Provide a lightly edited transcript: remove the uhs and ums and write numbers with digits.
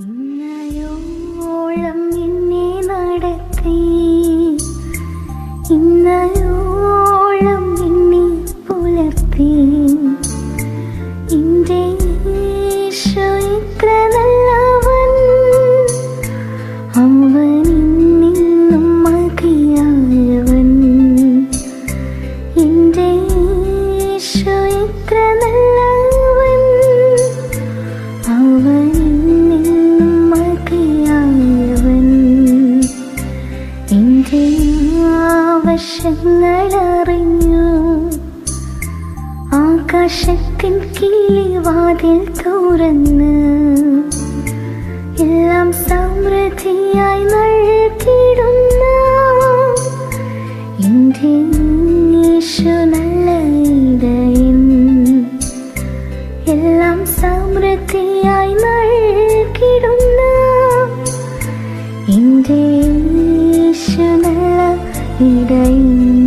ഇന്നയോളം എന്നെ നടത്തി, ഇന്നയോളം എന്നെ പുലർത്തി. എൻ്റെ യേശു ഇത്ര നല്ലവൻ, അവൻ നിന്നും മതിയായവൻ. എൻ്റെ യേശു ഇത്ര നല്ലവൻ, അവൻ നിന്നും മതിയായവൻ. എൻ്റെ ആവശ്യങ്ങളറിഞ്ഞു, ആകാശത്തിൻ കിളിവാതിൽ തുറന്ന് എല്ലാം സമൃദ്ധിയായി നൽകിടുന്ന എൻ്റെ യേശു നല്ല ഇടയൻ. എല്ലാം സമൃദ്ധിയായി നൽകിടുന്ന എൻ്റെ യേശു നല്ല ഇടയൻ.